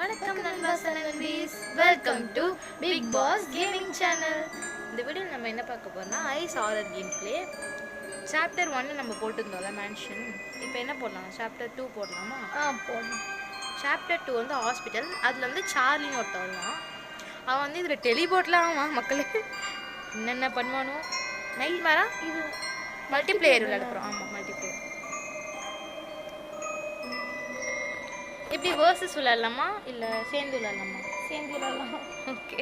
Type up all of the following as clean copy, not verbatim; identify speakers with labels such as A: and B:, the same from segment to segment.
A: வணக்கம் நண்பர்ஸ் அண்ட் நண்பீஸ், welcome to big boss gaming channel. இந்த வீடியோ நம்ம என்ன பார்க்க போறோம்னா ice horror game play. Chapter 1 நம்ம போட்டுருந்தோம்ல மேன்ஷன். இப்போ என்ன போடலாம்? சாப்டர் 2 போடலாமா?
B: போடலாம்.
A: சாப்டர் 2 வந்து ஹாஸ்பிட்டல். அதில் வந்து சார்லின்னு ஒருத்தன் வருவான். அவன் வந்து இதில் டெலிபோர்ட்லாம் ஆவான் மக்களுக்கு. என்னென்ன பண்ணுவானோ. நைட் மேரா இது மல்டிப்ளேயர் விளையாடுறோம். ஆமாம், மல்டிப்ளேயர். இப்படி வேர்சஸ் விளையாடலாமா இல்லை சேர்ந்து விளையாடலாமா?
B: சேர்ந்து விளையாடலாம்.
A: ஓகே.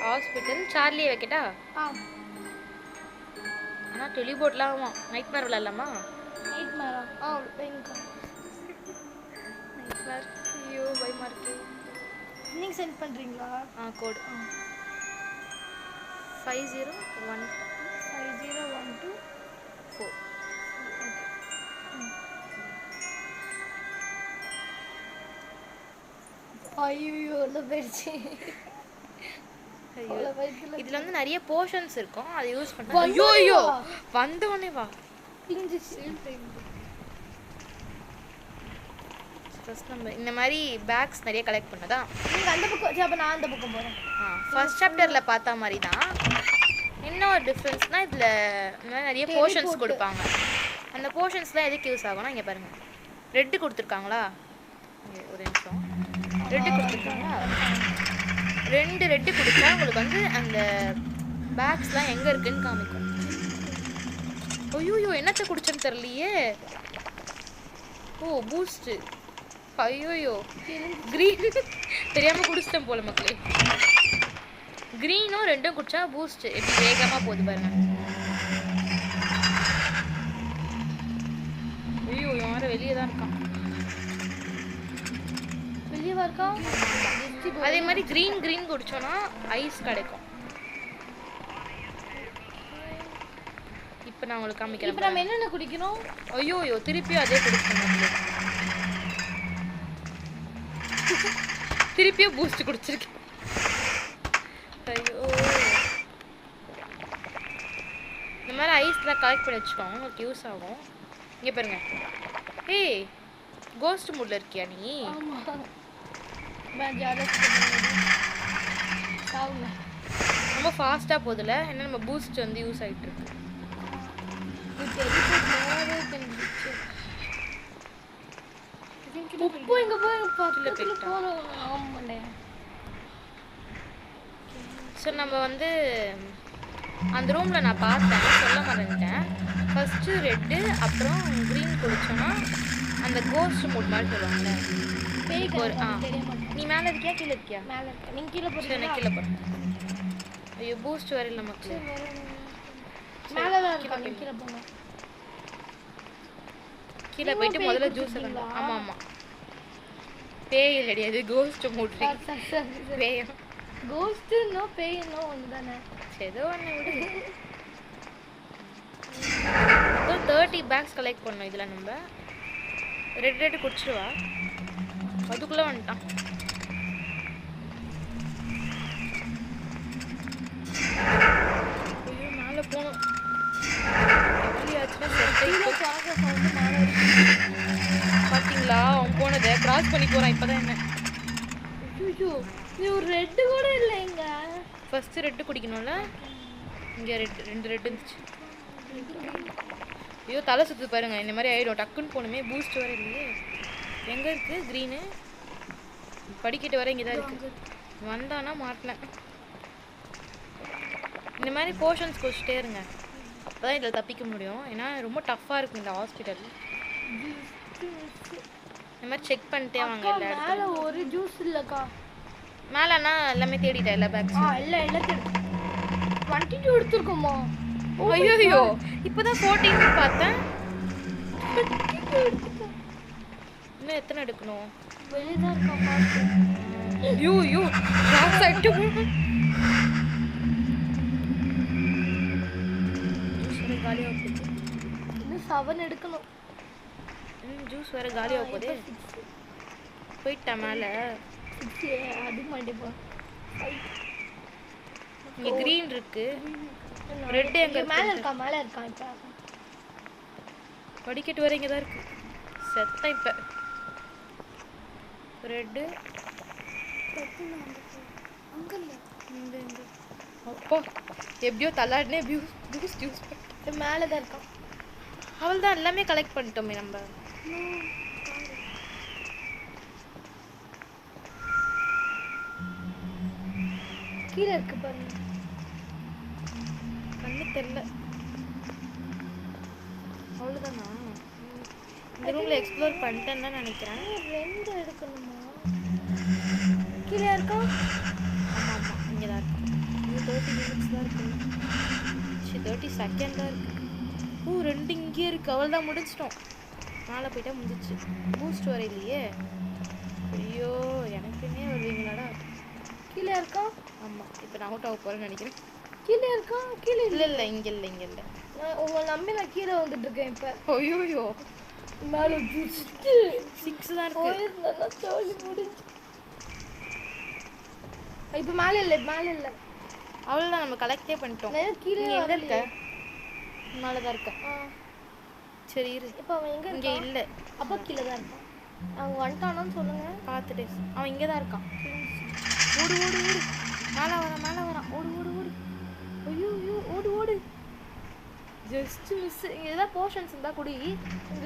A: ஹாஸ்பிட்டல் சார்லியை வைக்கட்டா? ஆனால் டெலிபோர்ட்லாம் ஆகும். நைட் மேர் விளையாடலாமா?
B: நைட் மேரா? வைங்க.
A: நைட் மேர் ஐயோ பயமா இருக்கு.
B: நீங்கள் சென்ட் பண்ணுறீங்களா?
A: கோடு 5012
B: 5012
A: 4.
B: ஐயோ இல்லை போயிடுச்சு.
A: இதுல வந்து நிறைய போர்ஷன்ஸ் இருக்கும், அதை யூஸ் பண்ண. ஐயோ ஐயோ வந்தவனே வா. ஃபர்ஸ்ட் நம்ம இந்த மாதிரி பேக்ஸ் நிறைய கலெக்ட் பண்ணதா.
B: நீங்கள் அந்த பக்கம், அப்போ நான் அந்த பக்கம் போகிறேன்.
A: ஃபர்ஸ்ட் சாப்டர்ல பார்த்த மாதிரி தான். என்ன ஒரு டிஃப்ரென்ஸ்னா இதில் நிறைய போர்ஷன்ஸ் கொடுப்பாங்க. அந்த போர்ஷன்ஸ்லாம் எதுக்கு யூஸ் ஆகும்னா இங்கே பாருங்க, ரெட்டு கொடுத்துருக்காங்களா? ஒரு நிமிஷம். ரெட்டு கொடுத்துருக்காங்களா? 2 ரெட்டு கொடுத்தா உங்களுக்கு வந்து அந்த பேக்ஸ்லாம் எங்கே இருக்குன்னு காமிக்கும். ஐயோயோ என்னத்தை குடிச்சேன்னு தெரியலையே. ஓ பூஸ்ட்டு. ஐயோயோ க்ரீன் தெரியாமல் குடிச்சிட்டேன் போல மக்களே. க்ரீனும் 2ம் குடிச்சா பூஸ்ட் எப்படி வேகமாக போகுது பாருங்க. ஐயோ யாரும் வெளியே தான் இருக்கான்.
B: வெளியவா இருக்கா?
A: அதே மாதிரி க்ரீன் குடிச்சோன்னா ஐஸ் கிடைக்கும். இப்போ நான் உங்களுக்கு காமிக்கிறேன்.
B: இப்போ நம்ம என்னென்ன குடிக்கணும்?
A: ஐயோயோ திருப்பியும் அதே குடிச்சோம். திருப்பியும் பூஸ்ட் குடிச்சிருக்கேன். ஐயோ இந்த மாதிரி ஐஸ்லாம் கலெக்ட் பண்ணி வச்சுக்கோங்க, உங்களுக்கு யூஸ் ஆகும். இங்கே பாருங்க. ஏய் கோஸ்ட் மூட்ல இருக்கியா நீ? ரொம்ப ஃபாஸ்ட்டாக போதில்ல. என்ன நம்ம பூஸ்ட் வந்து யூஸ் ஆகிட்டு இருக்கு.
B: உப்பு இங்கே போய்
A: ஸோ நம்ம வந்து அந்த ரூமில் நான் பார்த்தேன், சொல்ல மறந்துட்டேன். ஃபஸ்ட்டு ரெட்டு அப்புறம் க்ரீன் குடிச்சோன்னா அந்த கோஸ்ட் மூட் மாதிரி சொல்லுவாங்கல்ல. நீ மேலே இருக்கியா கீழே இருக்கியா?
B: மேலே இருக்கேன். நீங்கள் கீழே போகிறீங்க?
A: நான் கீழே போகிறேன். ஐயோ பூஸ்ட் வரையில் நமக்கு
B: மேலே தான் இருக்காங்க. கீழே போங்க.
A: கீழே போயிட்டு முதல்ல ஜூஸ் எல்லாம். ஆமாம் ஆமாம், பேய் கிடையாது, கோஸ்ட் மூட். பேயம்
B: கோஸ்ட்னோ பேய்னோ ஒன்று தானே.
A: ஏதோ ஒன்று விடு. 30 பேக்ஸ் கலெக்ட் பண்ணோம். இதில் நம்ம ரெட்டு குடிச்சிடுவா. அதுக்குள்ளே வந்துட்டான். ஐயோ மேலே போகணும். பார்த்தீங்களா அவன் போனதை கிராஸ் பண்ணி போகிறான். இப்போ தான் என்ன
B: ஒரு ரெட்டு கூட இல்லைங்க.
A: ஃபஸ்ட்டு ரெட்டு குடிக்கணும்ல. இங்கே 2 ரெட்டு இருந்துச்சு. ஐயோ தலை சுற்று பாருங்க. இந்த மாதிரி ஆகிடும். டக்குன்னு போகணுமே. பூஸ்ட் வர இல்லையே. எங்கே இருக்குது க்ரீனு? படிக்கிட்டு வர இங்கே தான் இருக்குது. வந்தானா மாட்டினேன். இந்த மாதிரி போர்ஷன்ஸ் குடிச்சிட்டே இருங்க, அப்போ தான் இதில் தப்பிக்க முடியும். ஏன்னா ரொம்ப டஃப்பாக இருக்கும் இந்த ஹாஸ்பிட்டல். இந்த மாதிரி செக் பண்ணிட்டே வாங்க. இல்லை
B: மேலே ஒரு ஜூஸ் இல்லைக்கா.
A: மேலேனா எல்லாமே தேடிட்டேன். எல்லா பேக்ஸும்
B: எல்லாத்தையும் 22 எடுத்துருக்கோமா?
A: ஐயோ ஐயோ இப்போ தான் 14 பார்த்தேன். இன்னும் எத்தனை எடுக்கணும்?
B: வெளியே தான் இருக்கா பார்த்து.
A: ஐயோ ஐயோ கிராஸ் ஆகிட்டு காலியாக போகுது.
B: இன்னும் 7 எடுக்கணும்.
A: ஜூஸ் வேறு காலியாக போகுது. போயிட்டேன் மேலே.
B: அது மாட்டேப்பா.
A: இங்கே க்ரீன் இருக்கு, ரெட் எங்கே
B: மேலே இருக்கா? மேலே இருக்கா? இப்போ
A: படிக்கட்டு வர இங்கே தான் இருக்கு. செத்தேன் இப்போ. ரெட்டு
B: அங்கல்ல
A: இந்த அப்பா எப்படியோ தள்ளாடினே பூஸ்ட் யூஸ் பண்ணி
B: மேலே தான் இருக்கான்.
A: அவள் தான் எல்லாமே கலெக்ட் பண்ணிட்டோமே நம்ம.
B: கீழே இருக்கு பாருங்க.
A: கண்ணு தெரியல. அவ்வளோதானா? இந்த ரூமில் எக்ஸ்ப்ளோர் பண்ணிட்டேன்னு தான் நினைக்கிறேன்.
B: 2 எடுக்கணுமா? கீழே இருக்கா?
A: ஆமாம் ஆமாம் இங்கே தான் இருக்கு. இன்னும் 30 மினிட்ஸ் தான் இருக்கு. 30 செகண்ட் தான் இருக்கு. 2 இங்கே இருக்குது. அவள் தான் முடிச்சிட்டோம். மேலே போயிட்டா முடிஞ்சிச்சு. பூஸ்ட் வரையிலையே. ஐயோ எனக்குன்னே வருவீங்களாடா.
B: கீழே இருக்கா?
A: ஆமாம் இப்போ நான் அவுட் ஆக போகிறேன்னு நினைக்கிறேன்.
B: கீழே இருக்கா? கீழே
A: இல்லை இல்லை இங்கே இல்லை.
B: உங்களை நம்பி நான் கீழே வந்துட்டு இருக்கேன் இப்போ.
A: ஐயோயோ
B: மேலே
A: 6 தான் இருக்கு.
B: போயிருந்தா தோழி முடிஞ்சு. இப்போ மேலே இல்லை.
A: அவ்வளோதான் நம்ம கலெக்டே பண்ணிட்டோம்.
B: நான் கீழே
A: நீ எங்கே இருக்க? மேலே தான் இருக்க. சரி இரு.
B: இப்போ அவன் எங்கே
A: இங்கே
B: இருக்கான்?
A: இல்லை.
B: அப்போ கீழே தான் இருக்கான். அவங்க வந்துட்டானான்னு சொல்லுங்க.
A: பார்த்துட்டு அவன் இங்கே தான் இருக்கான். ஓடு மேலே வரான். ஓடு ஐயோ ஓடு ஜஸ்ட் மிஸ். இங்கே ஏதாவது போர்ஷன்ஸ் இருந்தால் குடி.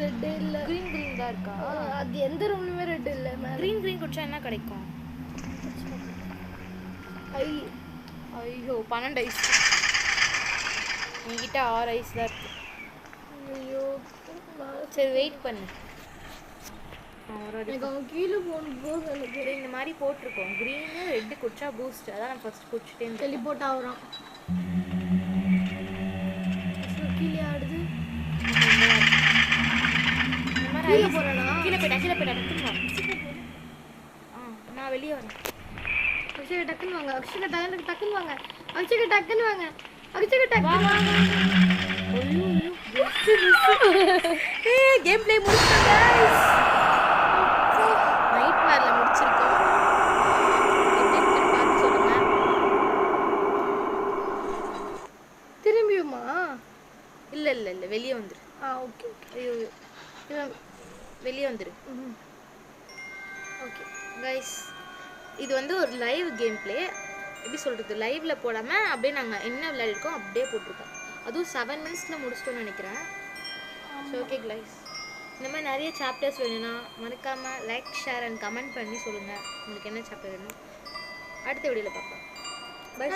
B: ரெட் இல்லை.
A: க்ரீன் தான் இருக்கா?
B: அது எந்த ரூம்லையுமே ரெட் இல்லை.
A: க்ரீன் குடிச்சா என்ன கிடைக்கும்? ஐயோ 12 ஐஸ். என்கிட்ட 6 ஐஸ் தான் இருக்கு.
B: ஐயோ
A: சரி வெயிட் பண்ணு.
B: எனக்கு அவன் கீழே போகும்போது எனக்கு
A: இந்த மாதிரி போட்டிருக்கோம். க்ரீனு ரெட்டு குடிச்சா பூஸ்ட். அதான் நான் ஃபர்ஸ்ட் குடிச்சிட்டே இருந்தேன்.
B: டெலிபோர்ட் ஆகுறான். கீழே ஆடுது.
A: இந்த மாதிரி
B: கீழே
A: ஐஸ்
B: போறானா?
A: கீழே போயிட்டேன் நான் வெளியே வரேன்.
B: அக்ஷயா டக்குன்னு வாங்க. டக்குன்னு வாங்க. அக்ஷயா டக்குன்னு வாங்க.
A: கேம் ப்ளே முடிச்சிட்டோம் गाइस. நைட் மேர்ல முடிச்சிருக்கோம். எப்படி இருக்குன்னு பார்த்து சொல்லுங்க.
B: திரும்பியுமா?
A: இல்ல வெளியே வந்துரு.
B: ஓகே.
A: ஐயோ வெளியே வந்துரு.
B: ஓகே
A: गाइस இது வந்து ஒரு லைவ் கேம் ப்ளே. எப்படி சொல்கிறது, லைவில் போடாமல் அப்படியே நாங்கள் என்ன விளையாடிருக்கோம் அப்படியே போட்டிருக்கோம். அதுவும் 7 மினிட்ஸில் முடிச்சிட்டோன்னு நினைக்கிறேன். ஸோ ஓகே கைஸ், இந்த மாதிரி நிறைய சாப்டர்ஸ் வேணும்னா மறக்காமல் லைக் ஷேர் அண்ட் கமெண்ட் பண்ணி சொல்லுங்கள் உங்களுக்கு என்ன சாப்டர் வேணும். அடுத்த வீடியோவில் பார்ப்போம். பை.